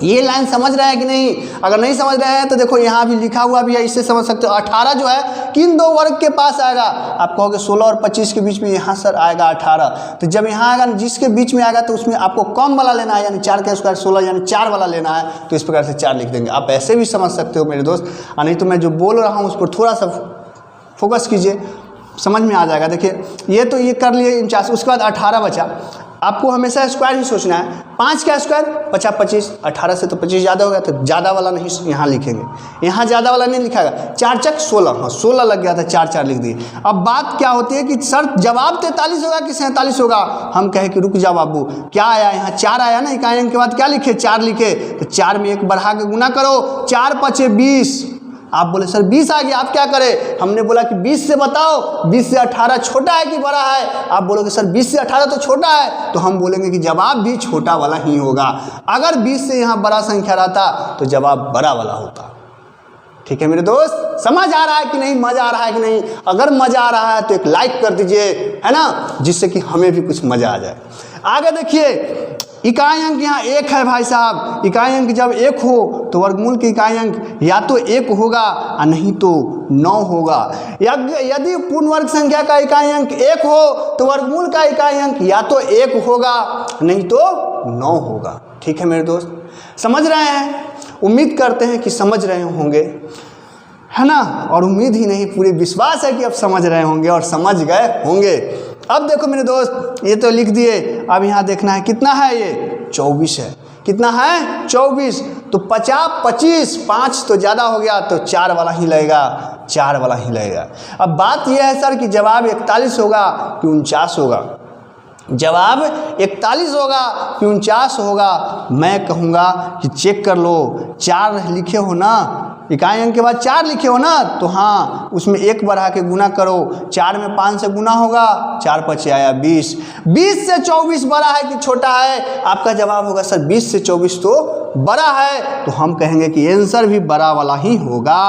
ये लाइन समझ रहे हैं कि नहीं? अगर नहीं समझ रहे हैं तो देखो यहाँ भी लिखा हुआ भी है, इससे समझ सकते हो। 18 जो है किन 2 वर्ग के पास आएगा, आप कहोगे 16 और 25 के बीच में, यहाँ सर आएगा 18। तो जब यहाँ आएगा जिसके बीच में आएगा तो उसमें आपको कम वाला लेना है, यानी 4 का स्क्वायर 16 यानी 4 वाला लेना है, तो इस प्रकार से 4 लिख देंगे। आप ऐसे भी समझ सकते हो मेरे दोस्त, नहीं तो मैं जो बोल रहा हूँ उस पर थोड़ा सा फोकस कीजिए, समझ में आ जाएगा। देखिए ये तो ये कर लिए 49, उसके बाद 18 बचा। आपको हमेशा स्क्वायर ही सोचना है, 5 का स्क्वायर 50, 25, 18 से तो 25 ज़्यादा हो गया, तो ज़्यादा वाला नहीं यहाँ लिखेंगे, यहाँ ज़्यादा वाला नहीं लिखाएगा। 4 चक 16, हाँ 16 लग गया था, 4 4 लिख दिए। अब बात क्या होती है कि सर जवाब 43 होगा कि 47 होगा, हम कहे कि रुक जा बाबू, क्या आया यहाँ 4 आया ना, इकाई अंक के बाद क्या लिखे 4 लिखे, तो 4 में 1 बढ़ा के गुना करो, 4 5 20। आप बोले सर 20 आ गया, आप क्या करें, हमने बोला कि 20 से बताओ 20 से 18 छोटा है कि बड़ा है, आप बोलोगे सर 20 से 18 तो छोटा है, तो हम बोलेंगे कि जवाब भी छोटा वाला ही होगा। अगर 20 से यहाँ बड़ा संख्या रहता तो जवाब बड़ा वाला होता। ठीक है मेरे दोस्त, समझ आ रहा है कि नहीं, मजा आ रहा है कि नहीं? अगर मजा आ रहा है तो एक लाइक कर दीजिए, है ना, जिससे कि हमें भी कुछ मजा आ जाए। आगे देखिए इकाई अंक यहाँ 1 है भाई साहब, इकाई अंक जब 1 हो तो वर्गमूल के इकाई अंक या तो 1 होगा और नहीं तो 9 होगा। यदि पूर्ण वर्ग संख्या का इकाई अंक 1 हो तो वर्गमूल का इकाई अंक या तो 1 होगा नहीं तो 9 होगा। ठीक है मेरे दोस्त, समझ रहे हैं? उम्मीद करते हैं कि समझ रहे होंगे, है ना, और उम्मीद ही नहीं पूरी विश्वास है कि अब समझ रहे होंगे और समझ गए होंगे। अब देखो मेरे दोस्त ये तो लिख दिए, अब यहाँ देखना है कितना है, ये 24 है, कितना है 24, तो 50 25 5 तो ज़्यादा हो गया, तो 4 वाला ही लगेगा, 4 वाला ही लगेगा। अब बात यह है सर कि जवाब 41 होगा कि 49 होगा, जवाब 41 होगा कि 49 होगा। मैं कहूँगा कि चेक कर लो, 4 लिखे हो ना, इकाई अंक के बाद 4 लिखे हो ना, तो हाँ उसमें 1 बढ़ा के गुना करो, 4 में 5 से गुना होगा, 4 5 आया 20, 20 से 24 बड़ा है कि छोटा है? आपका जवाब होगा सर 20 से 24 तो बड़ा है, तो हम कहेंगे कि आंसर भी बड़ा वाला ही होगा,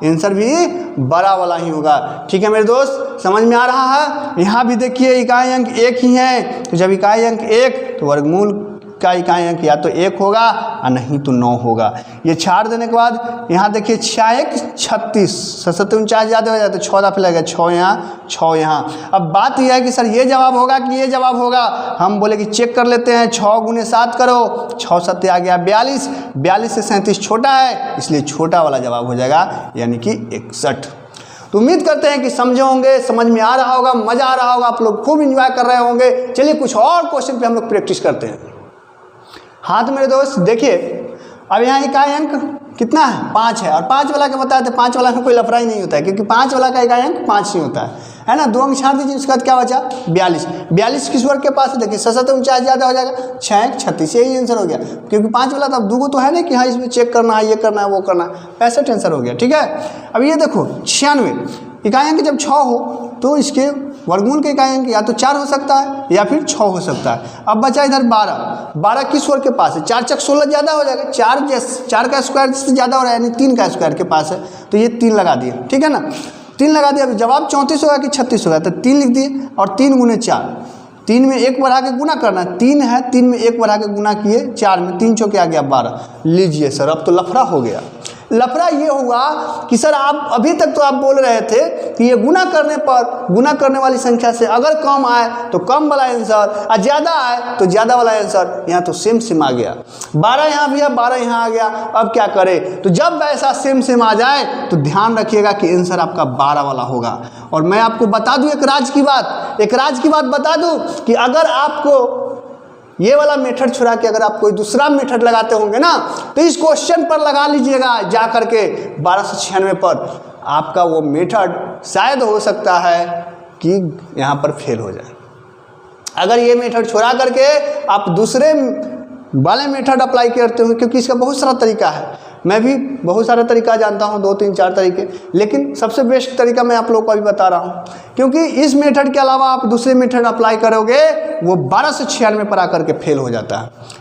आंसर भी बड़ा वाला ही होगा। ठीक है मेरे दोस्त, समझ में आ रहा है? यहाँ भी देखिए इकाई अंक 1 ही है, तो जब इकाई अंक 1 तो वर्गमूल का इकाई अंक या तो 1 होगा और नहीं तो 9 होगा। ये छाड़ देने के बाद यहाँ देखिए 6 1 36, 7 49 ज़्यादा हो जाए तो 6 दफे लगेगा, 6 यहाँ 6 यहाँ। अब बात यह है कि सर ये जवाब होगा कि ये जवाब होगा, हम बोले कि चेक कर लेते हैं, 6 गुने 7 करो, 6 7 आ गया 42, 42 से 37 छोटा है, इसलिए छोटा वाला जवाब हो जाएगा यानी कि 61। तो उम्मीद करते हैं कि समझे होंगे, समझ में आ रहा होगा, मज़ा आ रहा होगा, आप लोग खूब इंजॉय कर रहे होंगे। चलिए कुछ और क्वेश्चन पे हम लोग प्रैक्टिस करते हैं। हाँ तो मेरे दोस्त देखिए, अब यहाँ इकाई अंक कितना है 5 है, और 5 वाला का बताया तो 5 वाला में कोई लफड़ा ही नहीं होता है, क्योंकि 5 वाला का इकाई अंक 5 ही होता है ना। 2 अंक छाड़ दीजिए, उसके बाद क्या बचा 42, 42 किस वर्ग के पास है, देखिए 7 49 ज़्यादा हो जाएगा, 6 1 36, यही आंसर हो गया, क्योंकि 5 वाला तो अब 2 तो है नहीं कि हाँ इसमें चेक करना है, ये करना है, वो करना है, 65 आंसर हो गया। ठीक है, अब ये देखो 96, इकाई अंक जब 6 हो तो इसके वर्गमूल के इकाई अंक या तो 4 हो सकता है या फिर 6 हो सकता है। अब बचा इधर 12, 12 किस वर्ग के पास है, 4 चक 16 ज़्यादा हो जाएगा, 4 का स्क्वायर से ज़्यादा हो रहा है यानी 3 का स्क्वायर के पास है, तो ये 3 लगा दिए। ठीक है ना, 3 लगा दिया। अभी जवाब 34 होगा कि 36 होगा, तो 3 लिख दिए, और 3 गुने 4, 3 में 1 बढ़ा के गुना करना, 3 है, 3 में 1 बढ़ा के गुना किए, 4 में 3 चौके आ गया 12। लीजिए सर अब तो लफड़ा हो गया। लफड़ा ये हुआ कि सर आप अभी तक तो आप बोल रहे थे कि ये गुना करने पर, गुना करने वाली संख्या से अगर कम आए तो कम वाला आंसर, और ज़्यादा आए तो ज़्यादा वाला आंसर। यहाँ तो सेम आ गया, 12 यहाँ भी है, 12 यहाँ आ गया। अब क्या करें, तो जब ऐसा सेम आ जाए तो ध्यान रखिएगा कि आंसर आपका 12 वाला होगा। और मैं आपको बता दूं एक राज की बात बता दूं कि अगर आपको ये वाला मेथड छुड़ा के अगर आप कोई दूसरा मेथड लगाते होंगे ना, तो इस क्वेश्चन पर लगा लीजिएगा जा करके 1296 पर, आपका वो मेथड शायद हो सकता है कि यहाँ पर फेल हो जाए। अगर ये मेथड छोड़ा करके आप दूसरे वाले मेथड अप्लाई करते हो, क्योंकि इसका बहुत सारा तरीका है, मैं भी बहुत सारा तरीका जानता हूँ, 2 3 4 तरीके, लेकिन सबसे बेस्ट तरीका मैं आप लोगों को अभी बता रहा हूँ, क्योंकि इस मेथड के अलावा आप दूसरे मेथड अप्लाई करोगे वो 12 से 96 पर आकर के फेल हो जाता है।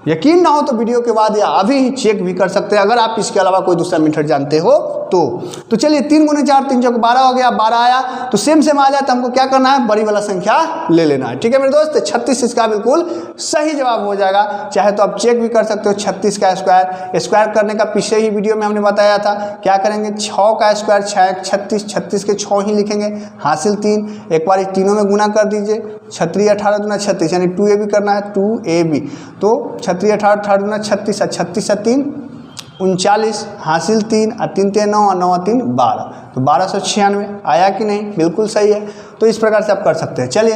यकीन ना हो तो वीडियो के बाद या अभी ही चेक भी कर सकते हैं, अगर आप इसके अलावा कोई दूसरा मेथड जानते हो तो चलिए 3 × 4 3 × 12 हो गया, 12 आया तो सेम आ जाए तो हमको क्या करना है, बड़ी वाला संख्या ले लेना है। ठीक है मेरे दोस्त, 36 इसका बिल्कुल सही जवाब हो जाएगा। चाहे तो आप चेक भी कर सकते हो, 36 का स्क्वायर करने का पिछले ही वीडियो में हमने बताया था। क्या करेंगे, 6 का स्क्वायर 6 36, 36 के 6 ही लिखेंगे, हासिल 3, एक बार तीनों में गुना कर दीजिए, 36 18 दूना 36, यानी 2ab करना है, 2ab, तो 36 18 18 दूना 36, 36 3 39, हासिल 3, 3 3 9, 9 3 12, तो 1296 आया कि नहीं, बिल्कुल सही है। तो इस प्रकार से आप कर सकते हैं। चलिए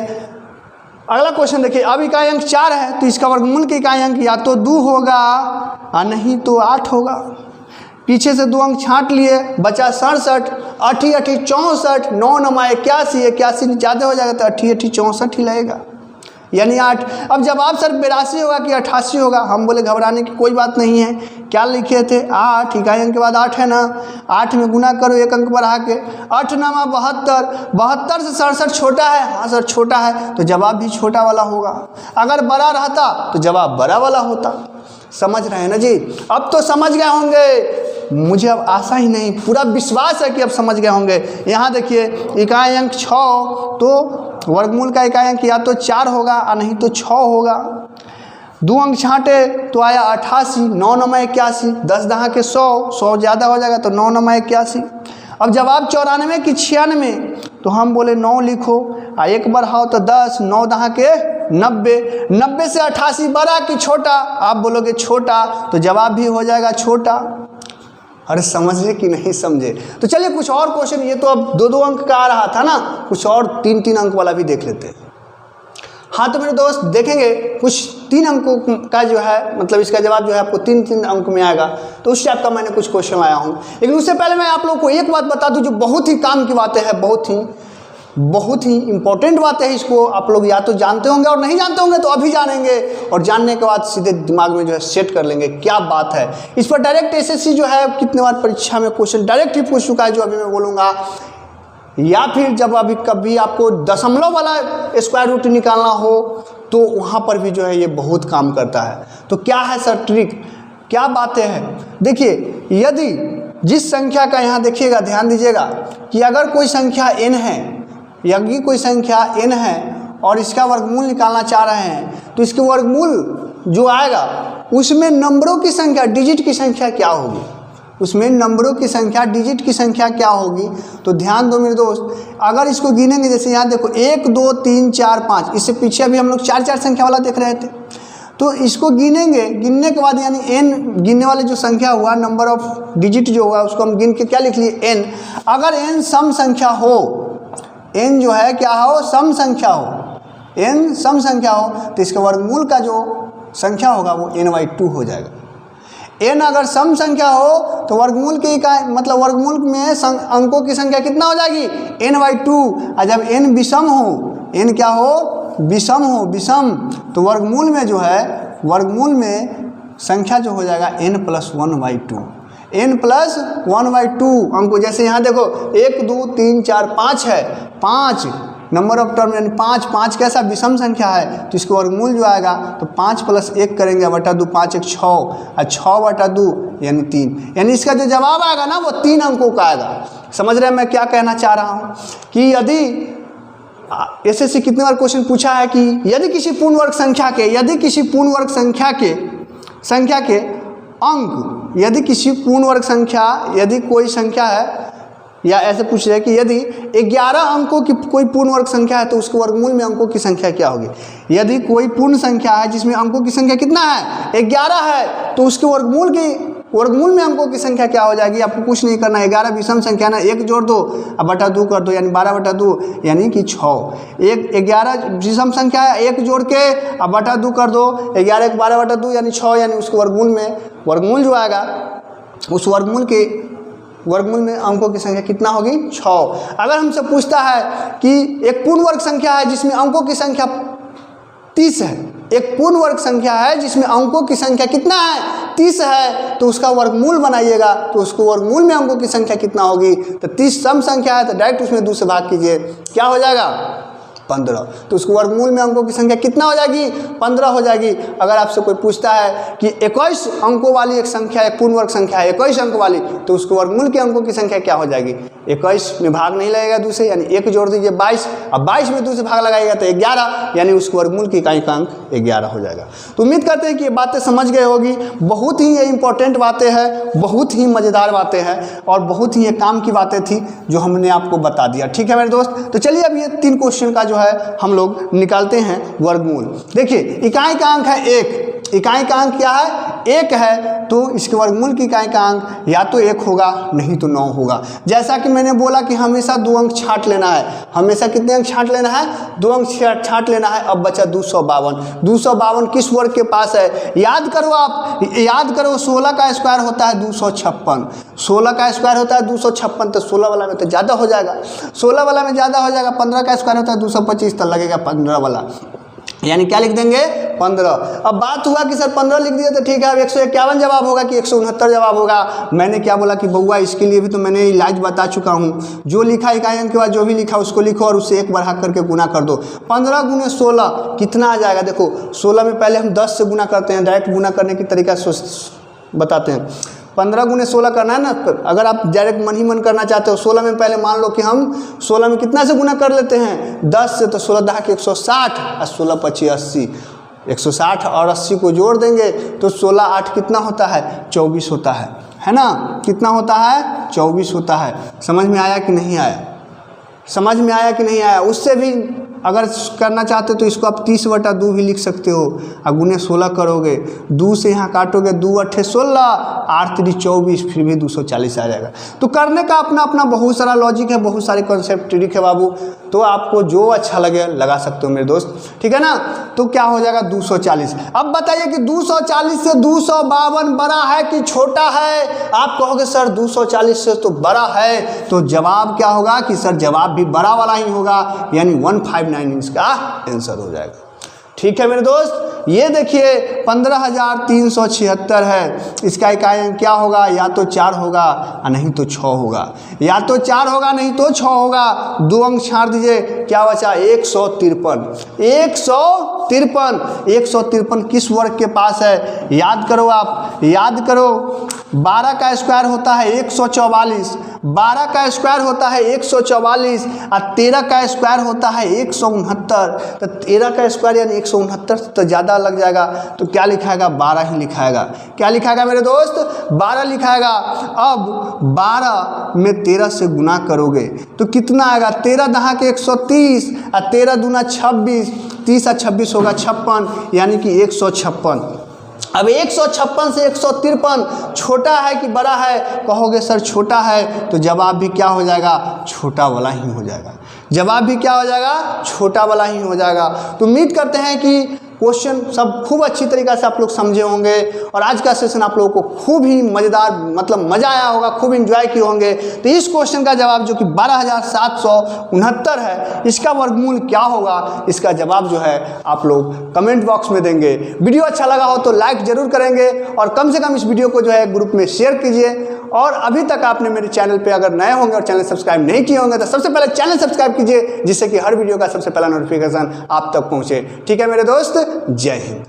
अगला क्वेश्चन देखिए। अब इकाई अंक 4 है तो इसका वर्गमूल के इकाई अंक या तो 2 होगा और नहीं तो 8 होगा। पीछे से 2 अंक छांट लिए, बचा 67, 8 8 64, 9 9 81, 81 ज़्यादा हो जाएगा तो 8 8 64 ही लगेगा, यानी 8। अब जवाब सर 82 होगा कि 88 होगा, हम बोले घबराने की कोई बात नहीं है। क्या लिखे थे, 8, इकाई अंक के बाद 8 है ना, 8 में गुना करो, 1 अंक बढ़ा के, 8 9 72, 72 से 67 छोटा है, हाँ सर छोटा है, तो जवाब भी छोटा वाला होगा। अगर बड़ा रहता तो जवाब बड़ा वाला होता। समझ रहे हैं ना जी, अब तो समझ गए होंगे, मुझे अब आशा ही नहीं पूरा विश्वास है कि अब समझ गए होंगे। यहाँ देखिए इकाई अंक 6, तो वर्गमूल का इकाई अंक या तो 4 होगा और नहीं तो 6 होगा। 2 अंक छांटे तो आया 88, 9 9 81, 10 10 के 100, 100 ज़्यादा हो जाएगा तो 9 9 81। अब जवाब 94 की 96, तो हम बोले 9 लिखो, एक बढ़ाओ तो 10, 9 10 के 90, 90 से 88 बड़ा कि छोटा, आप बोलोगे छोटा, तो जवाब भी हो जाएगा छोटा। अरे समझे कि नहीं समझे? तो चलिए कुछ और क्वेश्चन, ये तो अब 2 अंक का आ रहा था ना, कुछ और 3 अंक वाला भी देख लेते हैं। हाँ तो मेरे दोस्त देखेंगे कुछ 3 अंकों का जो है, मतलब इसका जवाब जो है आपको 3 अंक में आएगा, तो उस टाइप का मैंने कुछ क्वेश्चन लाया हूँ। लेकिन उससे पहले मैं आप लोग को एक बात बता दूँ जो बहुत ही काम की बातें हैं, बहुत ही इंपॉर्टेंट बात है। इसको आप लोग या तो जानते होंगे और नहीं जानते होंगे तो अभी जानेंगे, और जानने के बाद सीधे दिमाग में जो है सेट कर लेंगे क्या बात है। इस पर डायरेक्ट एसएससी जो है कितने बार परीक्षा में क्वेश्चन डायरेक्ट ही पूछ चुका है, जो अभी मैं बोलूँगा, या फिर जब अभी कभी आपको दशमलव वाला स्क्वायर रूट निकालना हो तो वहाँ पर भी जो है ये बहुत काम करता है। तो क्या है सर ट्रिक, क्या बातें हैं? देखिए यदि जिस संख्या का यहाँ देखिएगा, ध्यान दीजिएगा कि अगर कोई संख्या n है, यदि कोई संख्या n है और इसका वर्गमूल निकालना चाह रहे हैं, तो इसके वर्गमूल जो आएगा उसमें नंबरों की संख्या, डिजिट की संख्या क्या होगी, उसमें नंबरों की संख्या, डिजिट की संख्या क्या होगी। तो ध्यान दो मेरे दोस्त, अगर इसको गिनेंगे, जैसे यहाँ देखो 1 2 3 4 5, इससे पीछे अभी हम लोग 4 संख्या वाला देख रहे थे, तो इसको गिनेंगे, गिनने के बाद यानी n गिनने वाले जो संख्या हुआ, नंबर ऑफ डिजिट जो हुआ उसको हम गिन के क्या लिख लिए n। अगर n सम संख्या हो, n जो है क्या हो, सम संख्या हो, n सम संख्या हो, तो इसके वर्गमूल का जो संख्या होगा वो n/2 हो जाएगा। n अगर सम संख्या हो तो वर्गमूल की इकाई, मतलब वर्गमूल में अंकों की संख्या कितना हो जाएगी, n/2। और जब n विषम हो, n क्या हो, विषम हो, विषम, तो वर्गमूल में जो है, वर्गमूल में संख्या जो हो जाएगा n+1/2, n+1/2 अंकों। जैसे यहाँ देखो 1 2 3 4 5 है, 5 नंबर ऑफ टर्म यानी 5 कैसा विषम संख्या है, तो इसको वर्गमूल जो आएगा तो 5 + 1 करेंगे बटा 2, 5 1 6, और 6/2 यानी 3, यानी इसका जो जवाब आएगा ना वो 3 अंकों का आएगा। समझ रहे हैं मैं क्या कहना चाह रहा हूँ? कि यदि एसएससी कितने बार क्वेश्चन पूछा है कि यदि किसी पूर्ण वर्ग संख्या के, यदि किसी पूर्ण वर्ग संख्या के अंक, यदि किसी पूर्ण वर्ग संख्या, यदि कोई संख्या है, या ऐसे पूछ रहे हैं कि यदि 11 अंकों की कोई पूर्ण वर्ग संख्या है तो उसके वर्गमूल में अंकों की संख्या क्या होगी। यदि कोई पूर्ण संख्या है जिसमें अंकों की संख्या कितना है, 11 है, तो उसके वर्गमूल में अंकों की संख्या क्या हो जाएगी, आपको कुछ नहीं करना। 11 विषम संख्या ना, 1 जोड़ दो अब बटा 2 कर दो, यानी 12/2 यानी कि 6। 11 विषम संख्या है, 1 जोड़ के अब बटा 2 कर दो, 11 1 12/2 यानी 6, यानी उसके वर्गमूल जो आएगा उस वर्गमूल में अंकों की संख्या कितना होगी, 6। अगर हमसे पूछता है कि एक पूर्ण वर्ग संख्या है जिसमें अंकों की संख्या 30 है, एक पूर्ण वर्ग संख्या है जिसमें अंकों की संख्या कितना है 30 है, तो उसका वर्गमूल बनाइएगा तो उसको वर्गमूल में अंकों की संख्या कितना होगी, तो 30 सम संख्या है तो डायरेक्ट उसमें 2 से भाग कीजिए, क्या हो जाएगा 15, तो उसको वर्गमूल में अंकों की संख्या कितना हो जाएगी 15 हो जाएगी। अगर आपसे कोई पूछता है कि 21 अंकों वाली एक संख्या, एक पूर्ण वर्ग संख्या है 21 अंक वाली, तो उसको वर्गमूल के अंकों की संख्या क्या हो जाएगी, 21 में भाग नहीं लगेगा 2 से, यानी 1 जोड़ दीजिए 22, अब 22 में 2 से भाग लगाएगा तो 11, यानी उसको वर्गमूल की इकाई का अंक 11 हो जाएगा। तो उम्मीद करते हैं कि ये बातें समझ गए होगी, बहुत ही ये इंपॉर्टेंट बातें हैं, बहुत ही मज़ेदार बातें हैं और बहुत ही ये काम की बातें थी जो हमने आपको बता दिया। ठीक है मेरे दोस्त, तो चलिए अब ये 3 क्वेश्चन का जो है हम लोग निकालते हैं वर्गमूल। देखिए इकाई का अंक है 1, इकाई का अंक क्या है 1 है, तो इसके वर्गमूल की इकाई का अंक या तो 1 होगा नहीं तो 9 होगा। जैसा कि मैंने बोला कि हमेशा 2 अंक छांट लेना है, हमेशा कितने अंक छांट लेना है 2 अंक छांट लेना है। अब बचा 252 किस वर्ग के पास है, याद करो आप, याद करो 16 का स्क्वायर होता है 256, 16 का स्क्वायर होता है 256, तो 16 वाला में तो ज़्यादा हो जाएगा, 16 वाला में ज़्यादा हो जाएगा, 15 का स्क्वायर होता है 225, तो लगेगा 15 वाला, यानी क्या लिख देंगे 15। अब बात हुआ कि सर 15 लिख दिए तो ठीक है, अब 151 जवाब होगा कि 169 जवाब होगा। मैंने क्या बोला कि बउआ इसके लिए भी तो मैंने इलाज बता चुका हूँ, जो लिखा इकाई अंक के बाद जो भी लिखा उसको लिखो और उससे 1 बढ़ा करके गुना कर दो। 15 गुने 16 कितना आ जाएगा, देखो 16 में पहले हम 10 से गुना करते हैं, डायरेक्ट गुना करने की तरीका बताते हैं। 15 गुने 16 करना है ना, अगर आप डायरेक्ट मन ही मन करना चाहते हो 16 में पहले मान लो कि हम 16 में कितना से गुना कर लेते हैं 10 से, तो 16 दहा के 160 और 16 पची 80, 160 और 80 को जोड़ देंगे तो 16 8 कितना होता है 24 होता है ना, कितना होता है 24 होता है। समझ में आया कि नहीं आया, समझ में आया कि नहीं आया। उससे भी अगर करना चाहते हो तो इसको आप 30/2 भी लिख सकते हो, और गुने 16 करोगे, 2 से यहाँ काटोगे, 2 8 16, 8 3 24, फिर भी 240 आ जाएगा। तो करने का अपना अपना बहुत सारा लॉजिक है, बहुत सारे कॉन्सेप्ट ट्रिक है बाबू, तो आपको जो अच्छा लगे लगा सकते हो मेरे दोस्त, ठीक है ना। तो क्या हो जाएगा 240। अब बताइए कि 240 से 252 बड़ा है कि छोटा है। आप कहोगे सर 240 से तो बड़ा है, तो जवाब क्या होगा कि सर जवाब भी बड़ा वाला ही होगा, यानी 159 इसका आंसर हो जाएगा। ठीक है मेरे दोस्त, ये देखिए 15,376 है, इसका इकाई अंक क्या होगा, या तो 4 होगा और नहीं तो 6 होगा, या तो 4 होगा नहीं तो 6 होगा। 2 अंक छाड़ दीजिए, क्या बचा 153। 153 किस वर्ग के पास है, याद करो आप, याद करो 12 का स्क्वायर होता है 144, 12 का स्क्वायर होता है 144 और 13 का स्क्वायर होता है 169, तो 13 का स्क्वायर यानी 169 तो ज़्यादा लग जाएगा, तो क्या लिखाएगा 12 ही लिखाएगा। क्या लिखाएगा मेरे दोस्त 12 लिखाएगा। अब 12 में 13 से गुना करोगे तो कितना आएगा, 13 दहा के 130 और 13 दूना 26, 30 और 26 होगा 56, यानी कि 156। अब 156 से 153 छोटा है कि बड़ा है, कहोगे सर छोटा है, तो जवाब भी क्या हो जाएगा छोटा वाला ही हो जाएगा, जवाब भी क्या हो जाएगा छोटा वाला ही हो जाएगा। तो उम्मीद करते हैं कि क्वेश्चन सब खूब अच्छी तरीक़ा से आप लोग समझे होंगे और आज का सेशन आप लोगों को खूब ही मज़ेदार, मतलब मज़ा आया होगा, खूब इंजॉय किए होंगे। तो इस क्वेश्चन का जवाब जो कि 12,769 है, इसका वर्गमूल क्या होगा, इसका जवाब जो है आप लोग कमेंट बॉक्स में देंगे। वीडियो अच्छा लगा हो तो लाइक ज़रूर करेंगे और कम से कम इस वीडियो को जो है ग्रुप में शेयर कीजिए। और अभी तक आपने मेरे चैनल पे अगर नए होंगे और चैनल सब्सक्राइब नहीं किए होंगे तो सबसे पहले चैनल सब्सक्राइब कीजिए, जिससे कि हर वीडियो का सबसे पहला नोटिफिकेशन आप तक पहुंचे। ठीक है मेरे दोस्त, जय हिंद।